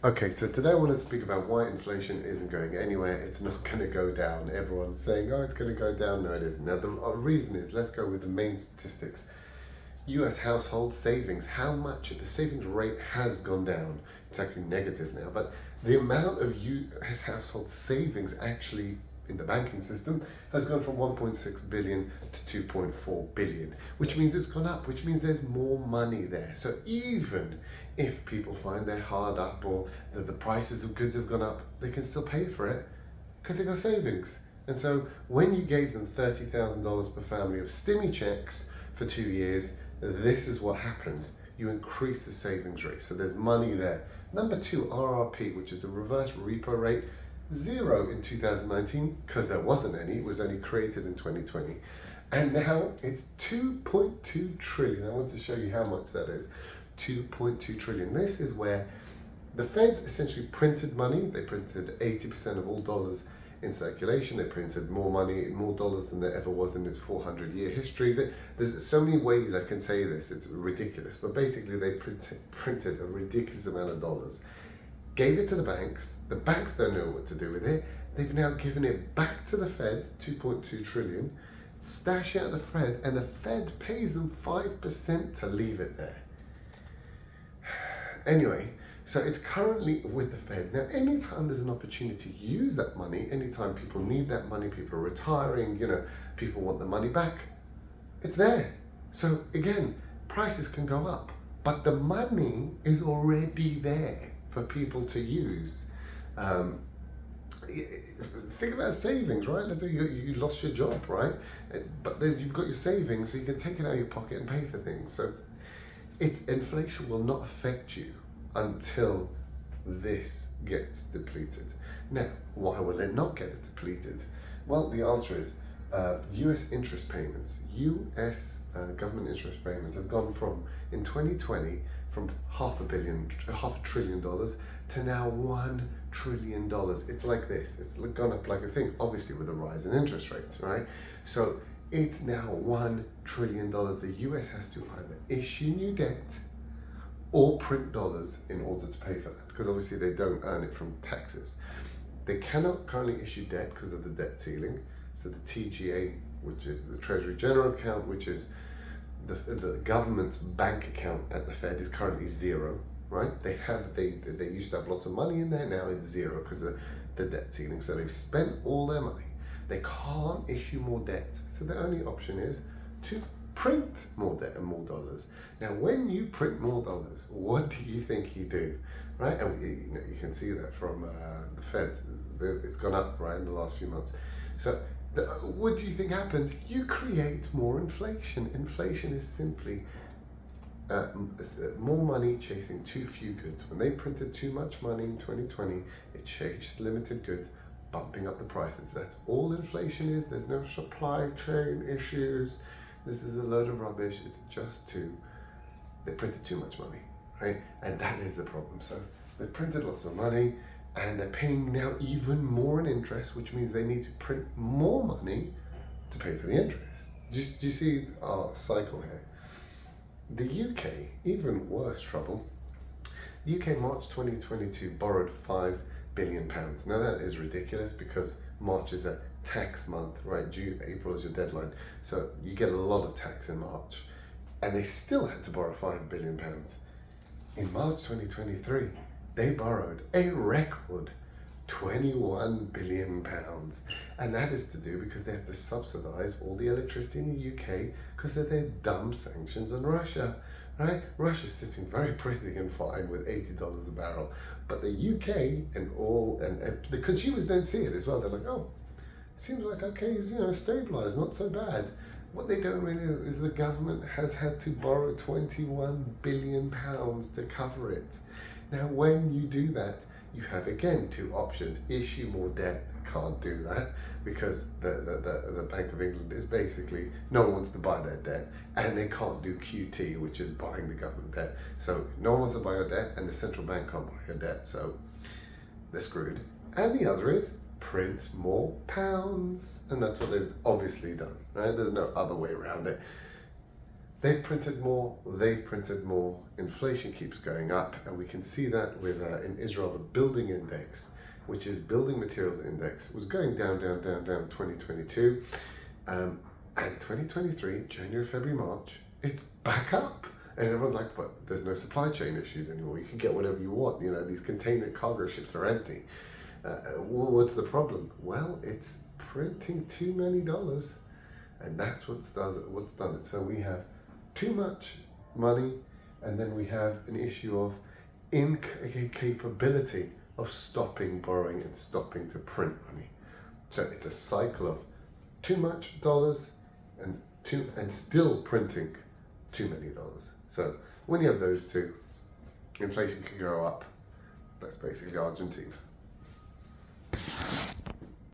Okay, so today I want to speak about why inflation isn't going anywhere. It's not going to go down. Everyone's saying, oh, it's going to go down. No, it isn't. Now, the reason is, let's go with the main statistics. US household savings, how much the savings rate has gone down. It's actually negative now, but the amount of US household savings actually in the banking system has gone from 1.6 billion to 2.4 billion, which means it's gone up, which means there's more money there. So even if people find they're hard up or that the prices of goods have gone up, they can still pay for it because they got savings. And so when you gave them $30,000 per family of stimmy checks for 2 years, this is what happens. You increase the savings rate, so there's money there. Number two, RRP, which is a reverse repo rate, zero in 2019 because there wasn't any. It was only created in 2020, and now it's 2.2 trillion. I want to show you how much that is. 2.2 trillion. This is where the Fed essentially printed money. They printed 80% of all dollars in circulation. They printed more money, more dollars than there ever was in its 400-year history. There's so many ways I can say this, it's ridiculous, but basically they printed a ridiculous amount of dollars, gave it to the banks don't know what to do with it, they've now given it back to the Fed, 2.2 trillion, stash it at the Fed, and the Fed pays them 5% to leave it there. Anyway, so it's currently with the Fed. Now, anytime there's an opportunity to use that money, anytime people need that money, people are retiring, people want the money back, it's there. So again, prices can go up, but the money is already there for people to use. Think about savings, right? Let's say you lost your job, right? But you've got your savings, so you can take it out of your pocket and pay for things. So inflation will not affect you until this gets depleted. Now, why will it not get depleted? Well, the answer is US interest payments. US government interest payments have gone from, in 2020, from half a trillion dollars to now $1 trillion. It's like this. It's gone up like a thing, obviously with a rise in interest rates, right? So it's now $1 trillion. The US has to either issue new debt or print dollars in order to pay for that, because obviously they don't earn it from taxes. They cannot currently issue debt because of the debt ceiling. So the TGA, which is the Treasury General Account, which is the government's bank account at the Fed, is currently zero, right? They used to have lots of money in there, now it's zero because of the debt ceiling. So they've spent all their money. They can't issue more debt. So the only option is to print more debt and more dollars. Now, when you print more dollars, what do you think you do, right? And you can see that from the Fed. It's gone up, right, in the last few months. So what do you think happens? You create more inflation. Inflation is simply more money chasing too few goods. When they printed too much money in 2020, it chased limited goods, bumping up the prices. That's all inflation is. There's no supply chain issues. This is a load of rubbish. It's just they printed too much money, right? And that is the problem. So they printed lots of money and they're paying now even more in interest, which means they need to print more money to pay for the interest. Do you see our cycle here? The UK, even worse trouble. The UK, March 2022, borrowed £5 billion. Now that is ridiculous because March is a tax month, right? April is your deadline. So you get a lot of tax in March. And they still had to borrow £5 billion. In March 2023, they borrowed a record £21 billion. And that is to do because they have to subsidize all the electricity in the UK because of their dumb sanctions on Russia, right? Russia's sitting very pretty and fine with $80 a barrel. But the UK and the consumers don't see it as well. They're like, oh, seems like okay, it's stabilized, not so bad. What they don't realize is the government has had to borrow £21 billion to cover it. Now, when you do that, you have again two options: issue more debt. They can't do that because the Bank of England is basically, no one wants to buy their debt, and they can't do QT, which is buying the government debt. So no one wants to buy your debt, and the central bank can't buy your debt. So they're screwed. And the other is print more pounds, and that's what they've obviously done, right? There's no other way around it. they've printed more, inflation keeps going up, and we can see that with in Israel, the building index, which is building materials index, was going down 2022, and 2023, January, February, March, it's back up. And everyone's like, but there's no supply chain issues anymore. You can get whatever you want. You know, these container cargo ships are empty. Well, what's the problem? Well, it's printing too many dollars, and that's what's done it. So we have too much money, and then we have an issue of incapability of stopping borrowing and stopping to print money. So it's a cycle of too much dollars and still printing too many dollars. So when you have those two, inflation can go up. That's basically Argentina.